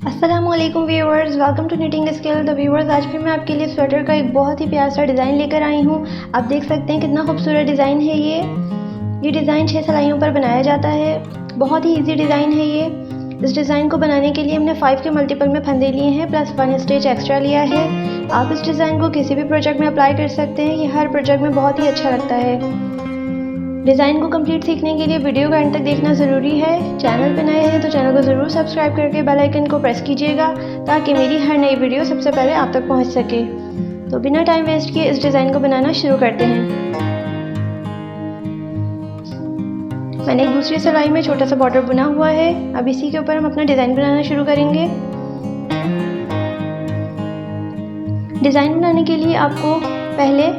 अस्सलामुअलैकुम viewers, welcome to knitting skill. The viewers, आज भी मैं आपके लिए स्वेटर का एक बहुत ही प्यारा सा डिज़ाइन लेकर आई हूँ। आप देख सकते हैं कितना खूबसूरत डिज़ाइन है ये डिज़ाइन 6 सिलाइयों पर बनाया जाता है। बहुत ही इजी डिज़ाइन है ये। इस डिज़ाइन को बनाने के लिए हमने 5 के मल्टीपल में फंदे लिए हैं प्लस 1 स्टिच एक्स्ट्रा लिया है। आप इस डिज़ाइन को किसी भी प्रोजेक्ट में अप्लाई कर सकते हैं। ये हर प्रोजेक्ट में बहुत ही अच्छा लगता है। डिज़ाइन को कंप्लीट सीखने के लिए वीडियो को एंड तक देखना ज़रूरी है। चैनल पर नए हैं तो चैनल को ज़रूर सब्सक्राइब करके बेल आइकन को प्रेस कीजिएगा ताकि मेरी हर नई वीडियो सबसे पहले आप तक पहुंच सके। तो बिना टाइम वेस्ट किए इस डिज़ाइन को बनाना शुरू करते हैं। मैंने एक दूसरी सिलाई में छोटा सा बॉर्डर बुना हुआ है। अब इसी के ऊपर हम अपना डिज़ाइन बनाना शुरू करेंगे। डिज़ाइन बनाने के लिए आपको पहले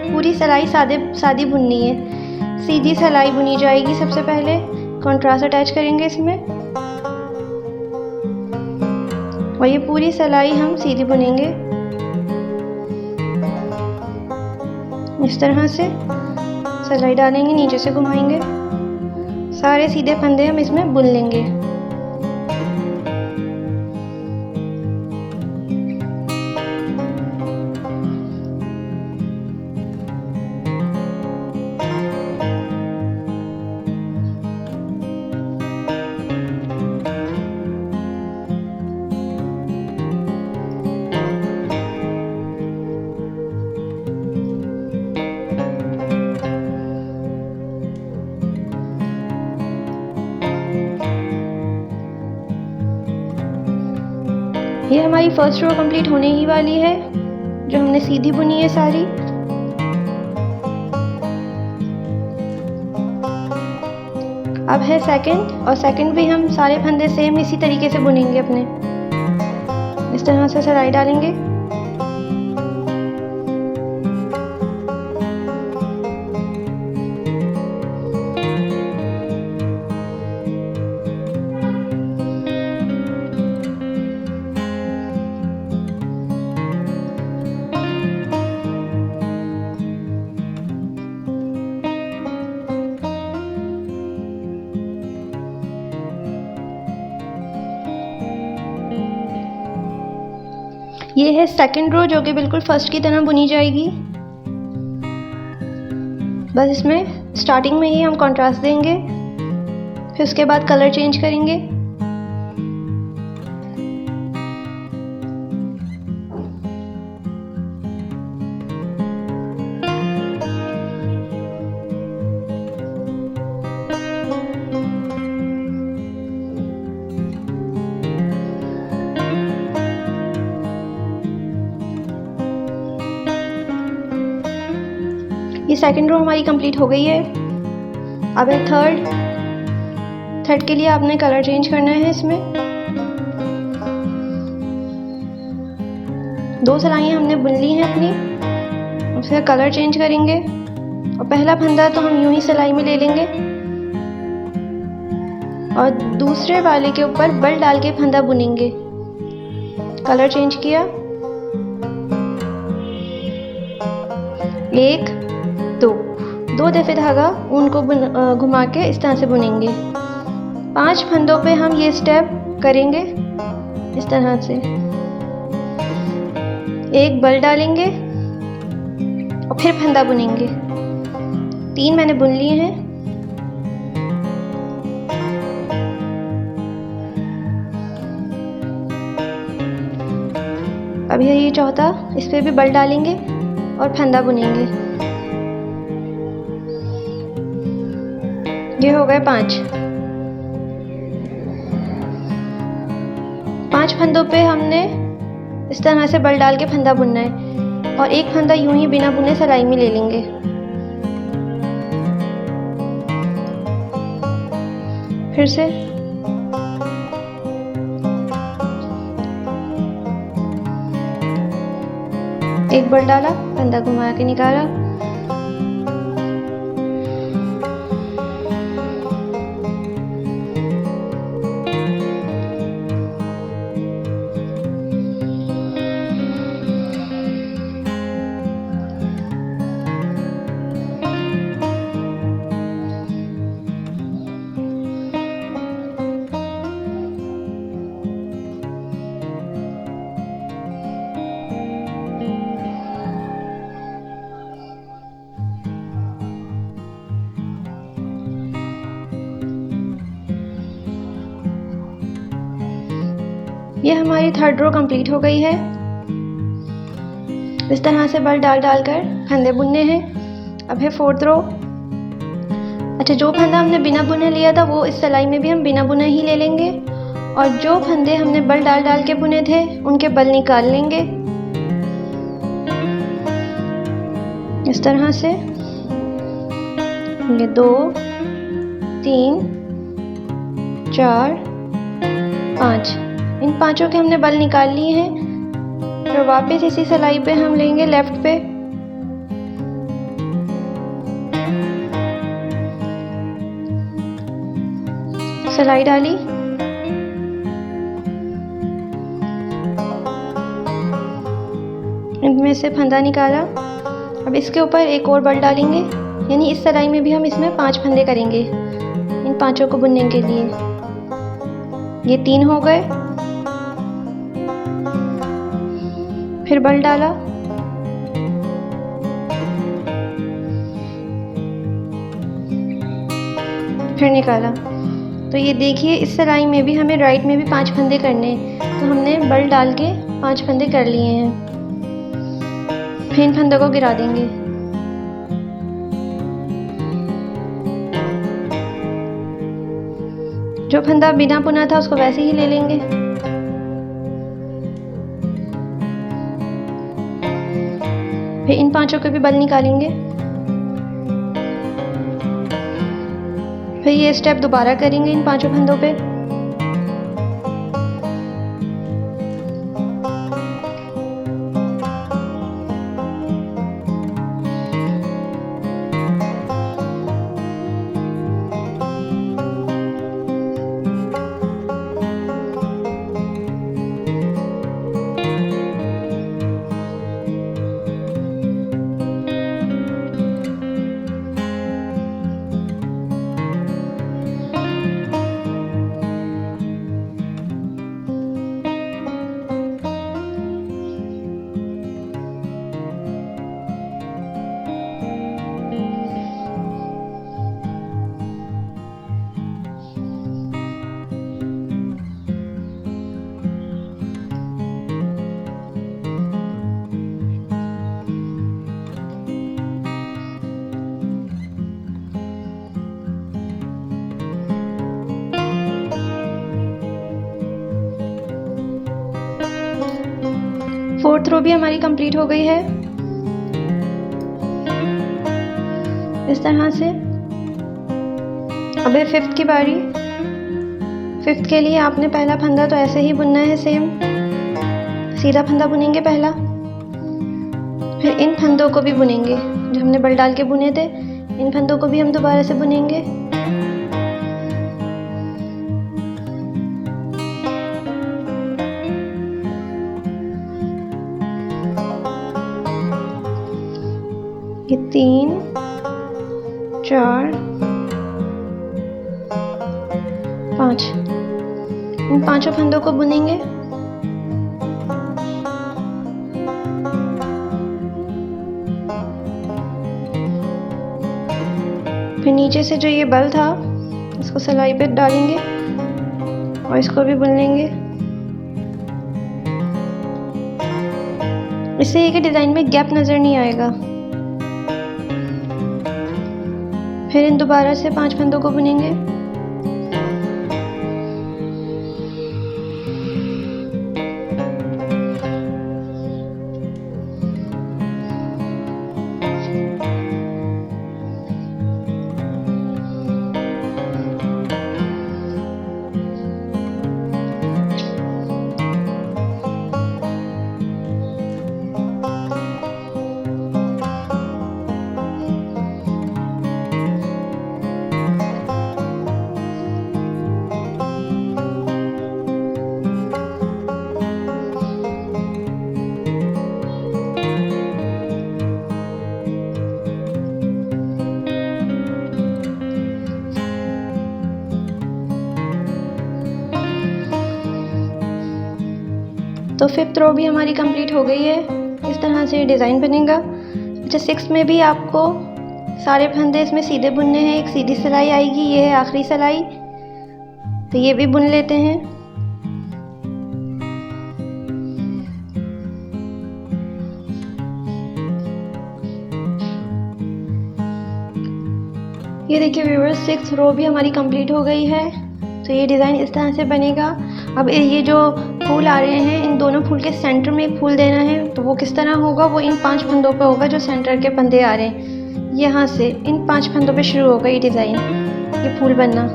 पूरी सिलाई सादी बुननी है। सीधी सिलाई बुनी जाएगी। सबसे पहले कंट्रास्ट अटैच करेंगे इसमें और ये पूरी सिलाई हम सीधी बुनेंगे इस तरह से। सिलाई डालेंगे, नीचे से घुमाएंगे, सारे सीधे फंदे हम इसमें बुन लेंगे। ये हमारी फर्स्ट रो कंप्लीट होने ही वाली है, जो हमने सीधी बुनी है सारी। अब है सेकंड, और सेकंड भी हम सारे फंदे सेम इसी तरीके से बुनेंगे अपने। इस तरह से सिलाई डालेंगे। ये है सेकंड रो, जो कि बिल्कुल फर्स्ट की तरह बुनी जाएगी। बस इसमें स्टार्टिंग में ही हम कंट्रास्ट देंगे, फिर उसके बाद कलर चेंज करेंगे। ये सेकंड रो हमारी कंप्लीट हो गई है। अब है थर्ड के लिए आपने कलर चेंज करना है। इसमें 2 सिलाइयाँ हमने बुन ली हैं अपनी, उसका कलर चेंज करेंगे और पहला फंदा तो हम यूं ही सिलाई में ले लेंगे और दूसरे वाले के ऊपर बल डाल के फंदा बुनेंगे। कलर चेंज किया, 1 2 दफ़े धागा ऊन को घुमा के इस तरह से बुनेंगे। 5 फंदों पे हम ये स्टेप करेंगे इस तरह से। एक बल डालेंगे और फिर फंदा बुनेंगे। 3 मैंने बुन लिए हैं। अब ये चौथा, इस पे भी बल डालेंगे और फंदा बुनेंगे। ये हो गए 5 फंदों पे हमने इस तरह से बल डाल के फंदा बुनना है और एक फंदा यूं ही बिना बुने सिलाई में ले लेंगे। फिर से एक बल डाला, फंदा घुमा के निकाला। ये हमारी थर्ड रो कंप्लीट हो गई है। इस तरह से बल डाल कर फंदे बुनने हैं। अब है फोर्थ रो। अच्छा, जो फंदा हमने बिना बुने लिया था वो इस सिलाई में भी हम बिना बुने ही ले लेंगे, और जो फंदे हमने बल डाल के बुने थे उनके बल निकाल लेंगे इस तरह से। ये 2 3 4 5, इन पांचों के हमने बल निकाल लिए हैं। तो वापस इसी सिलाई पे हम लेंगे लेफ्ट पे, सिलाई डाली, इनमें से फंदा निकाला। अब इसके ऊपर एक और बल डालेंगे, यानी इस सिलाई में भी हम इसमें 5 फंदे करेंगे इन पांचों को बुनने के लिए। ये 3 हो गए। फिर बल डाला, फिर निकाला। तो ये देखिए, इस सिलाई में भी हमें राइट में भी 5 फंदे करने हैं, तो हमने बल डाल के 5 फंदे कर लिए हैं। फिर इन फंदों को गिरा देंगे। जो फंदा बिना बुना था उसको वैसे ही ले लेंगे। फिर इन पांचों के भी बल निकालेंगे। फिर ये स्टेप दोबारा करेंगे इन 5 फंदों पे। फोर्थ रो भी हमारी कंप्लीट हो गई है इस तरह से। अब है फिफ्थ की बारी। फिफ्थ के लिए आपने पहला फंदा तो ऐसे ही बुनना है, सेम सीधा फंदा बुनेंगे पहला। फिर इन फंदों को भी बुनेंगे जो हमने बल डाल के बुने थे, इन फंदों को भी हम दोबारा से बुनेंगे। ये 3 4 5, इन 5 फंदों को बुनेंगे। फिर नीचे से जो ये बल था इसको सिलाई पे डालेंगे और इसको भी बुन लेंगे। इससे ये कि डिज़ाइन में गैप नज़र नहीं आएगा। फिर इन दोबारा से 5 फंदों को बुनेंगे। तो फिफ्थ रो भी हमारी कंप्लीट हो गई है। इस तरह से डिज़ाइन बनेगा। अच्छा, सिक्स में भी आपको सारे फंदे इसमें सीधे बुनने हैं। एक सीधी सिलाई आएगी, ये है आखिरी सिलाई, तो ये भी बुन लेते हैं। ये देखिए व्यूअर्स, 6 रो भी हमारी कंप्लीट हो गई है। तो ये डिज़ाइन इस तरह से बनेगा। अब ये जो फूल आ रहे हैं, इन दोनों फूल के सेंटर में एक फूल देना है। तो वो किस तरह होगा, वो इन 5 फंदों पे होगा। जो सेंटर के फंदे आ रहे हैं, यहाँ से इन 5 फंदों पे शुरू होगा ये डिज़ाइन, ये फूल बनना।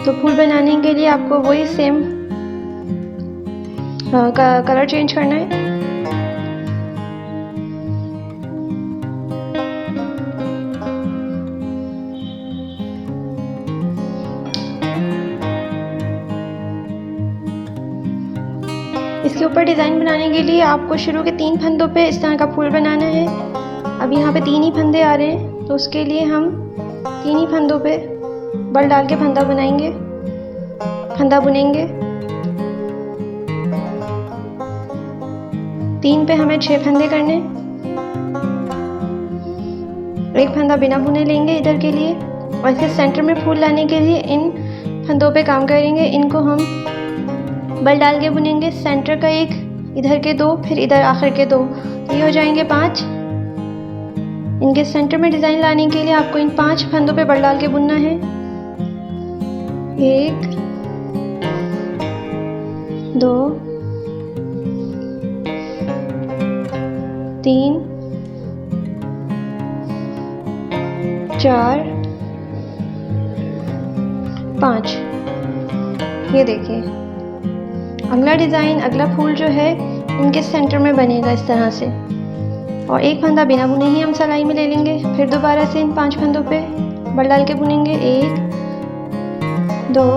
तो फूल बनाने के लिए आपको वही सेम कलर चेंज करना है। इसके ऊपर डिज़ाइन बनाने के लिए आपको शुरू के 3 फंदों पे इस तरह का फूल बनाना है। अब यहाँ पे 3 ही फंदे आ रहे हैं, तो उसके लिए हम 3 ही फंदों पे बल डाल के फंदा बुनेंगे। 3 पे हमें 6 फंदे करने। एक फंदा बिना बुने लेंगे इधर के लिए, और इसके सेंटर में फूल लाने के लिए इन फंदों पे काम करेंगे। इनको हम बल डाल के बुनेंगे। सेंटर का एक, इधर के 2, फिर इधर आखिर के 2, तो ये हो जाएंगे 5। इनके सेंटर में डिज़ाइन लाने के लिए आपको इन 5 फंदों पे बल डाल के बुनना है। 1 2 3 4 5। ये देखिए, अगला डिज़ाइन, अगला फूल जो है इनके सेंटर में बनेगा इस तरह से। और एक फंदा बिना बुने ही हम सिलाई में ले लेंगे। फिर दोबारा से इन 5 फंदों पे बल डाल के बुनेंगे। 1 2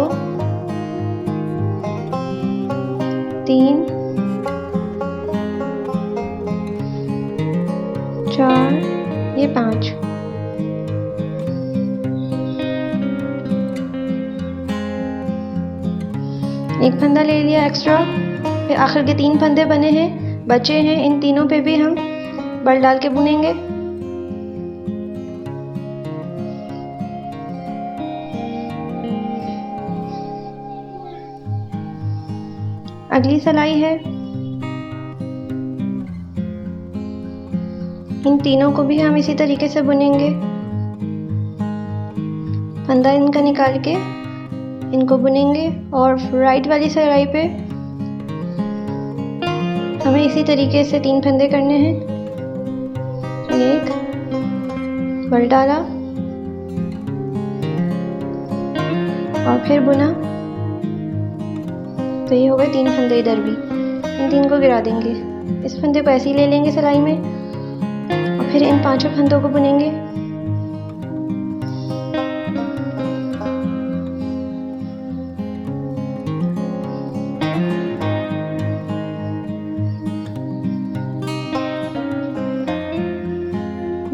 3 4, ये 5। एक फंदा ले लिया एक्स्ट्रा। फिर आखिर के 3 फंदे बने हैं, बचे हैं। इन तीनों पे भी हम बल डाल के बुनेंगे। अगली सिलाई है, इन तीनों को भी हम इसी तरीके से बुनेंगे। फंदा इनका निकाल के इनको बुनेंगे, और राइट वाली सिलाई पे हमें इसी तरीके से 3 फंदे करने हैं। एक बल डाला और फिर बुना, तो ये हो गए 3 फंदे। इधर भी इन 3 को गिरा देंगे। इस फंदे को ऐसे ही ले लेंगे सिलाई में, और फिर इन 5 फंदों को बुनेंगे।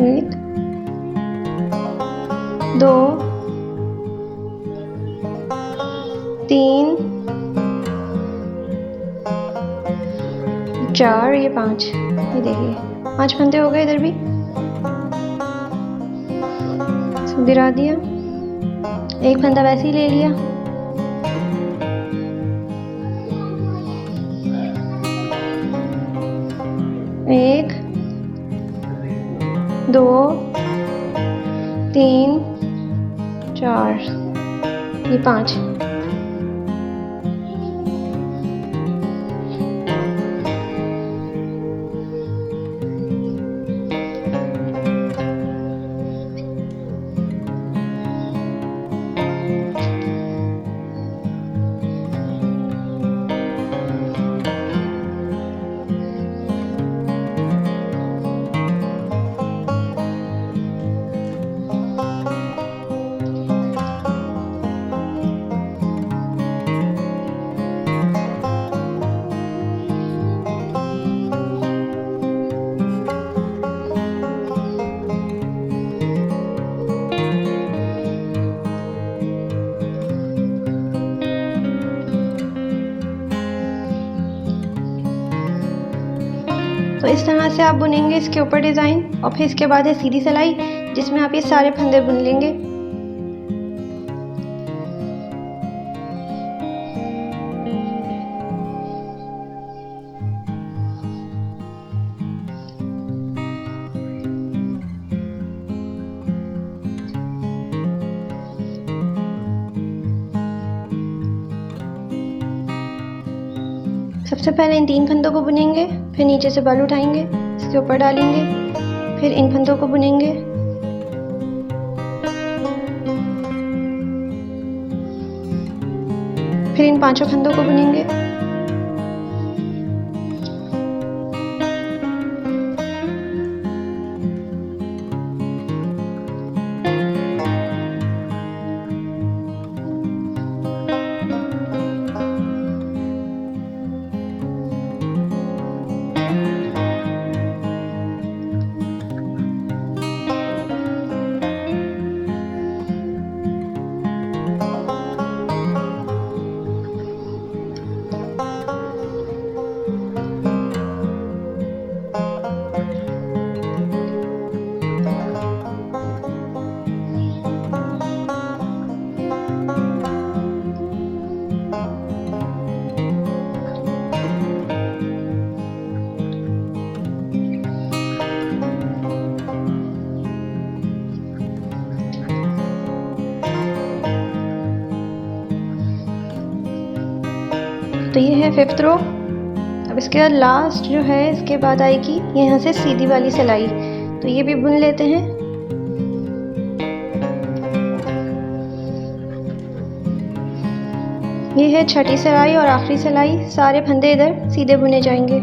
एक 2 3 4, ये 5। ये देखिए 5 फंदे हो गए। इधर भी गिरा दिया, एक फंदा वैसे ही ले लिया। एक 2 3 4, ये 5। तो इस तरह से आप बुनेंगे इसके ऊपर डिज़ाइन, और फिर इसके बाद है सीधी सिलाई, जिसमें आप ये सारे फंदे बुन लेंगे। सबसे पहले इन 3 फंदों को बुनेंगे, फिर नीचे से बल उठाएंगे, इसके ऊपर डालेंगे, फिर इन फंदों को बुनेंगे, फिर इन 5 फंदों को बुनेंगे, तो ये है 5th रो। अब इसके बाद लास्ट जो है इसके बाद आएगी यहाँ से सीधी वाली सिलाई, तो ये भी बुन लेते हैं। ये है 6ठी सिलाई और आखिरी सिलाई, सारे फंदे इधर सीधे बुने जाएंगे।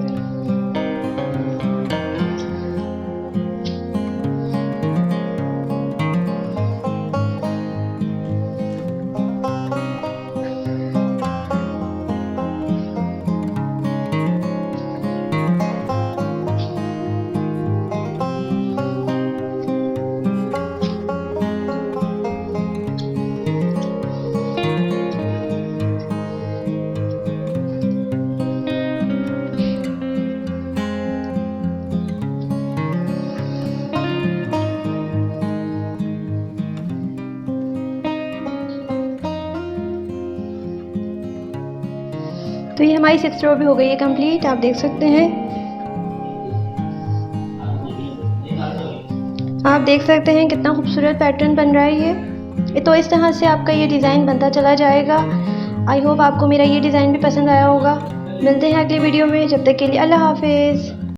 तो ये हमारी 6th रो भी हो गई है कंप्लीट, आप देख सकते हैं। आप देख सकते हैं कितना खूबसूरत पैटर्न बन रहा है ये। तो इस तरह से आपका ये डिज़ाइन बनता चला जाएगा। आई होप आपको मेरा ये डिज़ाइन भी पसंद आया होगा। मिलते हैं अगली वीडियो में, जब तक के लिए अल्लाह हाफिज़।